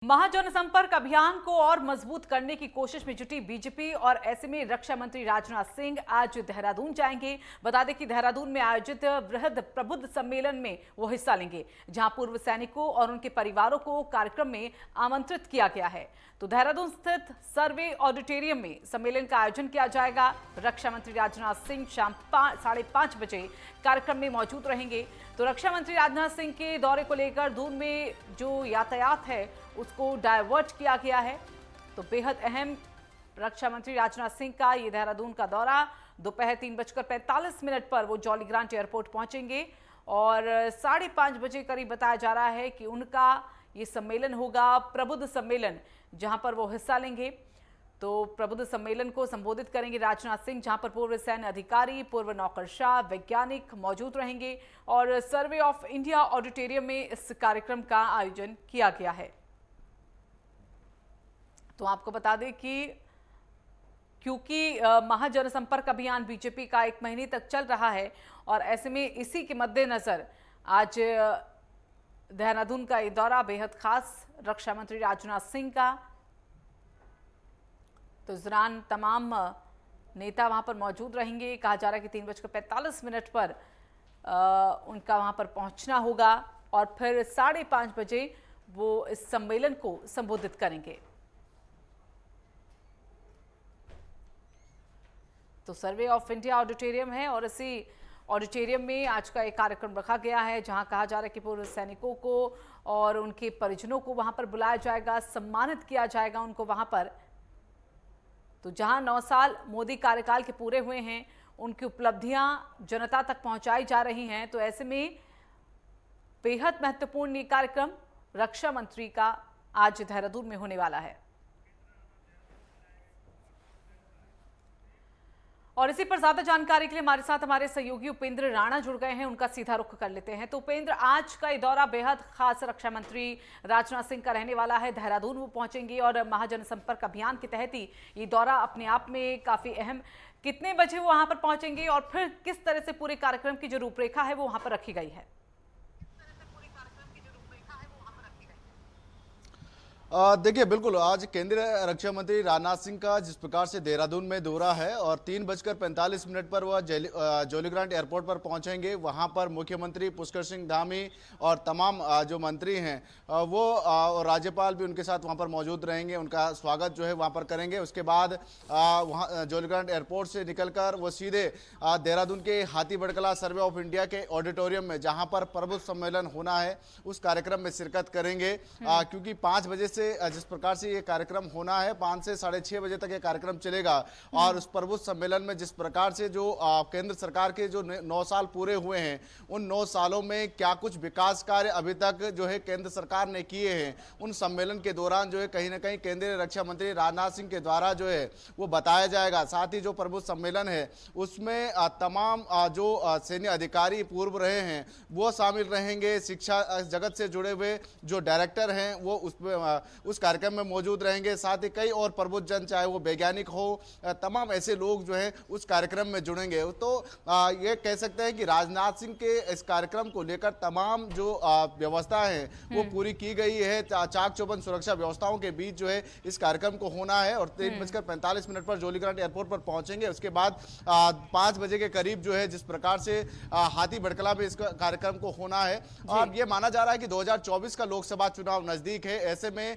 महाजनसंपर्क अभियान को और मजबूत करने की कोशिश में जुटी बीजेपी और ऐसे में रक्षा मंत्री राजनाथ सिंह आज देहरादून जाएंगे। बता दें कि देहरादून में आयोजित बृहद प्रबुद्ध सम्मेलन में वो हिस्सा लेंगे, जहां पूर्व सैनिकों और उनके परिवारों को कार्यक्रम में आमंत्रित किया गया है। तो देहरादून स्थित सर्वे ऑडिटोरियम में सम्मेलन का आयोजन किया जाएगा। रक्षा मंत्री राजनाथ सिंह शाम 5:30 बजे कार्यक्रम में मौजूद रहेंगे। तो रक्षा मंत्री राजनाथ सिंह के दौरे को लेकर दून में जो यातायात है उसको डायवर्ट किया गया है। तो बेहद अहम रक्षा मंत्री राजनाथ सिंह का ये देहरादून का दौरा दोपहर 3:45 पर वो जॉली ग्रांट एयरपोर्ट पहुंचेंगे और 5:30 बजे करीब बताया जा रहा है कि उनका ये सम्मेलन होगा, प्रबुद्ध सम्मेलन, जहां पर वो हिस्सा लेंगे। तो प्रबुद्ध सम्मेलन को संबोधित करेंगे राजनाथ सिंह, जहां पर पूर्व सैन्य अधिकारी, पूर्व नौकरशाह, वैज्ञानिक मौजूद रहेंगे और सर्वे ऑफ इंडिया ऑडिटोरियम में इस कार्यक्रम का आयोजन किया गया है। तो आपको बता दें कि क्योंकि महाजनसंपर्क अभियान बीजेपी का 1 महीने तक चल रहा है और ऐसे में इसी के मद्देनजर आज देहरादून का ये दौरा बेहद खास रक्षा मंत्री राजनाथ सिंह का। तो इस दौरान तमाम नेता वहां पर मौजूद रहेंगे। कहा जा रहा है कि 3:45 पर उनका वहां पर पहुंचना होगा और फिर 5:30 बजे वो इस सम्मेलन को संबोधित करेंगे। तो सर्वे ऑफ इंडिया ऑडिटोरियम है और इसी ऑडिटोरियम में आज का एक कार्यक्रम रखा गया है, जहां कहा जा रहा है कि पूर्व सैनिकों को और उनके परिजनों को वहां पर बुलाया जाएगा, सम्मानित किया जाएगा उनको वहां पर। तो जहां 9 साल मोदी कार्यकाल के पूरे हुए हैं, उनकी उपलब्धियां जनता तक पहुंचाई जा रही हैं। तो ऐसे में बेहद महत्वपूर्ण ये कार्यक्रम रक्षा मंत्री का आज देहरादून में होने वाला है। और इसी पर ज्यादा जानकारी के लिए हमारे साथ हमारे सहयोगी उपेंद्र राणा जुड़ गए हैं, उनका सीधा रुख कर लेते हैं। तो उपेंद्र, आज का ये दौरा बेहद खास रक्षा मंत्री राजनाथ सिंह का रहने वाला है। देहरादून वो पहुंचेंगे और महाजनसंपर्क अभियान के तहत ही ये दौरा अपने आप में काफी अहम। कितने बजे वो वहां पर पहुंचेंगे और फिर किस तरह से पूरे कार्यक्रम की जो रूपरेखा है वो वहां पर रखी गई है? देखिए, बिल्कुल आज केंद्रीय रक्षा मंत्री राजनाथ सिंह का जिस प्रकार से देहरादून में दौरा है और 3:45 पर वह जॉली ग्रांट एयरपोर्ट पर पहुंचेंगे। वहां पर मुख्यमंत्री पुष्कर सिंह धामी और तमाम जो मंत्री हैं वो राज्यपाल भी उनके साथ वहां पर मौजूद रहेंगे, उनका स्वागत जो है वहां पर करेंगे। उसके बाद वहां जॉली ग्रांट एयरपोर्ट से निकलकर वो सीधे देहरादून के हाथी बड़कला सर्वे ऑफ इंडिया के ऑडिटोरियम में, जहां पर प्रबुद्ध सम्मेलन होना है, उस कार्यक्रम में शिरकत करेंगे। क्योंकि 5 बजे से जिस प्रकार से ये कार्यक्रम होना है, 5 से 6:30 बजे तक ये कार्यक्रम चलेगा और उस प्रबुद्ध सम्मेलन में जिस प्रकार से जो केंद्र सरकार के जो 9 साल पूरे हुए हैं, उन 9 सालों में क्या कुछ विकास कार्य अभी तक जो है केंद्र सरकार ने किए हैं, उन सम्मेलन के दौरान जो है कहीं ना कहीं केंद्रीय रक्षा मंत्री राजनाथ सिंह के द्वारा जो है वो बताया जाएगा। साथ ही जो प्रबुद्ध सम्मेलन है उसमें तमाम जो सैन्य अधिकारी पूर्व रहे हैं वो शामिल रहेंगे। शिक्षा जगत से जुड़े हुए जो डायरेक्टर हैं वो उस कार्यक्रम में मौजूद रहेंगे। साथ ही कई और प्रबुद्ध जन, चाहे वो वैज्ञानिक हो, तमाम ऐसे लोग जो हैं उस कार्यक्रम में जुड़ेंगे। तो ये कह सकते हैं कि राजनाथ सिंह के इस कार्यक्रम को लेकर तमाम जो व्यवस्था है वो पूरी की गई है। चाक चौबंद सुरक्षा व्यवस्थाओं के बीच जो है इस कार्यक्रम को होना है और 3:45 पर जॉली ग्रांट एयरपोर्ट पर पहुंचेंगे। उसके बाद 5 बजे के करीब जो है जिस प्रकार से हाथी बड़कला में इस कार्यक्रम को होना है। और ये माना जा रहा है कि 2024 का लोकसभा चुनाव नजदीक है। ऐसे में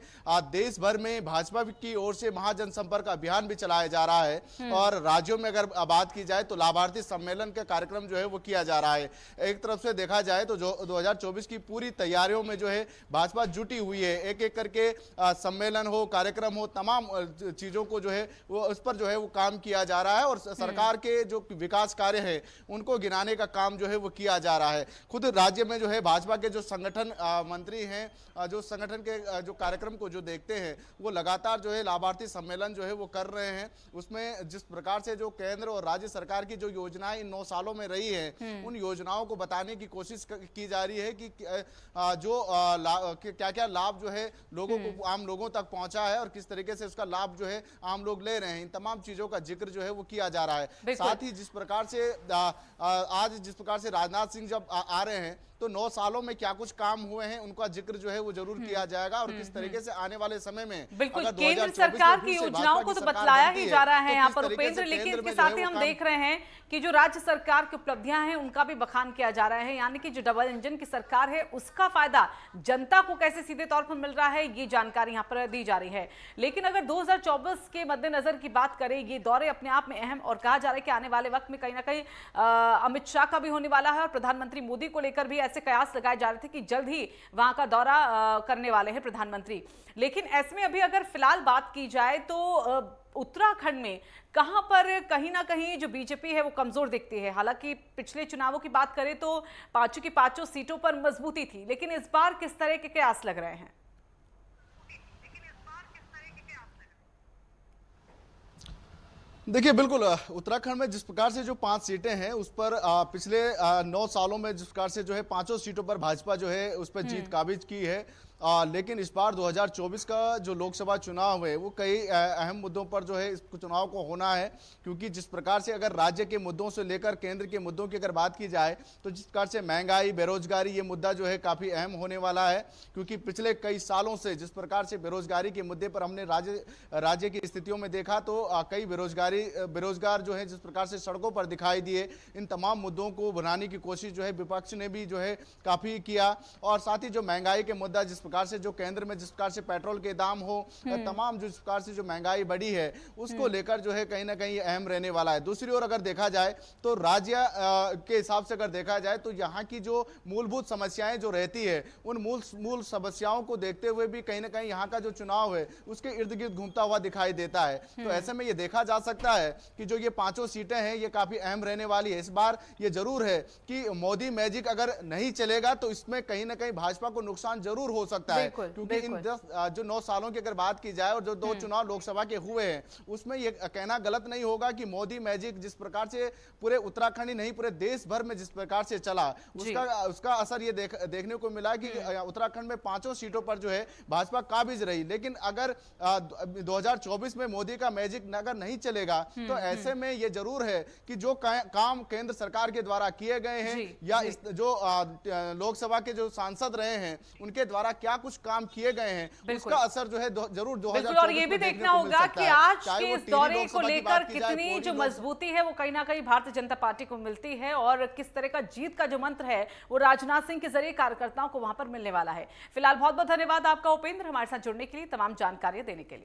देश भर में भाजपा की ओर से महाजनसंपर्क अभियान भी चलाया जा रहा है और राज्यों में अगर बात की जाए तो लाभार्थी सम्मेलन का कार्यक्रम जो है वो किया जा रहा है। एक तरफ से देखा जाए तो जो 2024 की पूरी तैयारियों में जो है भाजपा जुटी हुई है। एक एक करके सम्मेलन हो, कार्यक्रम हो, तमाम चीजों को जो है वो उस पर जो है वो काम किया जा रहा है और सरकार के जो विकास कार्य है उनको गिनाने का काम जो है वो किया जा रहा है। खुद राज्य में जो है भाजपा के जो संगठन मंत्री हैं, जो संगठन के जो कार्यक्रम को जो देखते हैं वो लगातार जो है लाभार्थी सम्मेलन जो है वो कर रहे हैं। उसमें जिस प्रकार से जो केंद्र और राज्य सरकार की जो योजनाएं इन 9 सालों में रही है उन योजनाओं को बताने की कोशिश की जा रही है कि जो क्या क्या लाभ जो है लोगों को, आम लोगों तक पहुंचा है और किस तरीके से उसका लाभ जो है आम लोग ले रहे हैं। इन तमाम चीजों का जिक्र जो है वो किया जा रहा है। साथ ही जिस प्रकार से आज जिस प्रकार से राजनाथ सिंह जब आ रहे हैं तो 9 सालों में क्या कुछ काम हुए हैं उनका जिक्र जो है वो जरूर किया जाएगा और किस तरीके से आने वाले समय में बिल्कुल, अगर केंद्र 2024 सरकार में की फिर से योजनाओं भाजपा को की तो सरकार बतलाया बनती ही है, जा रहा है तो यहाँ किस पर तरीके से उपेंद्र, लेकिन केंद्र इसके में जो साथ है ही वो हम काम देख रहे हैं कि जो राज्य सरकार की उपलब्धियां हैं उनका भी बखान किया जा रहा है, यानी कि जो डबल इंजन की सरकार है उसका फायदा जनता को कैसे सीधे तौर पर मिल रहा है, ये जानकारी यहाँ पर दी जा रही है। लेकिन अगर 2024 के मद्देनजर की बात करें, ये दौरे अपने आप में अहम, और कहा जा रहा है कि आने वाले वक्त में कहीं ना कहीं अमित शाह का भी होने वाला है और प्रधानमंत्री मोदी को लेकर भी ऐसे कयास लगाए जा रहे थे कि जल्द ही वहां का दौरा करने वाले हैं प्रधानमंत्री। लेकिन ऐसे में अभी अगर फिलहाल बात की जाए तो उत्तराखंड में कहां पर कहीं ना कहीं जो बीजेपी है वो कमजोर दिखती है। हालांकि पिछले चुनावों की बात करें तो पांचों की पांचों सीटों पर मजबूती थी, लेकिन इस बार किस तरह के कयास लग रहे हैं? देखिए बिल्कुल उत्तराखंड में जिस प्रकार से जो 5 सीटें हैं उस पर पिछले 9 सालों में जिस प्रकार से जो है 5 सीटों पर भाजपा जो है उस पर जीत काबिज की है। लेकिन इस बार 2024 का जो लोकसभा चुनाव है वो कई अहम मुद्दों पर जो है इस चुनाव को होना है, क्योंकि जिस प्रकार से अगर राज्य के मुद्दों से लेकर केंद्र के मुद्दों की अगर बात की जाए तो जिस प्रकार से महंगाई, बेरोजगारी, ये मुद्दा जो है काफ़ी अहम होने वाला है। क्योंकि पिछले कई सालों से जिस प्रकार से बेरोजगारी के मुद्दे पर हमने राज्य की स्थितियों में देखा तो कई बेरोजगार जो है जिस प्रकार से सड़कों पर दिखाई दिए। इन तमाम मुद्दों को बनाने की कोशिश जो है विपक्ष ने भी जो है काफ़ी किया। और साथ ही जो महंगाई के मुद्दा, जिस प्रकार से जो केंद्र में जिस प्रकार से पेट्रोल के दाम हो, तमाम जिस प्रकार से जो महंगाई बढ़ी है उसको लेकर जो है कहीं ना कहीं अहम रहने वाला है। दूसरी ओर अगर देखा जाए तो राज्य के हिसाब से अगर देखा जाए तो यहाँ की जो मूलभूत समस्याएं जो रहती है उन मूल समस्याओं को देखते हुए भी कहीं ना कहीं यहाँ का जो चुनाव है उसके इर्द गिर्द घूमता हुआ दिखाई देता है। तो ऐसे में ये देखा जा सकता है कि जो ये 5 सीटें हैं ये काफी अहम रहने वाली है। इस बार ये जरूर है कि मोदी मैजिक अगर नहीं चलेगा तो इसमें कहीं ना कहीं भाजपा को नुकसान जरूर हो सकता है, क्योंकि इन 10 9 सालों की अगर बात की जाए और जो 2 चुनाव लोकसभा के हुए हैं उसमें ये कहना गलत नहीं होगा कि मोदी मैजिक जिस प्रकार से पूरे उत्तराखंड ही नहीं पूरे देश भर में जिस प्रकार से चला उसका असर ये देखने को मिला कि उत्तराखंड में 5 सीटों पर जो है भाजपा काबिज रही। लेकिन अगर 2024 में मोदी का मैजिक अगर नहीं चलेगा तो ऐसे में ये जरूर है कि जो काम केंद्र सरकार के द्वारा किए गए हैं या जो लोकसभा के जो सांसद रहे हैं उनके द्वारा क्या कुछ काम किए गए हैं उसका असर जो है जरूर 2024 और ये भी देखना होगा कि आज के इस दौरे को लेकर कितनी जो मजबूती है वो कहीं ना कहीं भारतीय जनता पार्टी को मिलती है और किस तरह का जीत का जो मंत्र है वो राजनाथ सिंह के जरिए कार्यकर्ताओं को वहां पर मिलने वाला है। फिलहाल बहुत बहुत धन्यवाद आपका उपेंद्र, हमारे साथ जुड़ने के लिए, तमाम जानकारियां देने के लिए।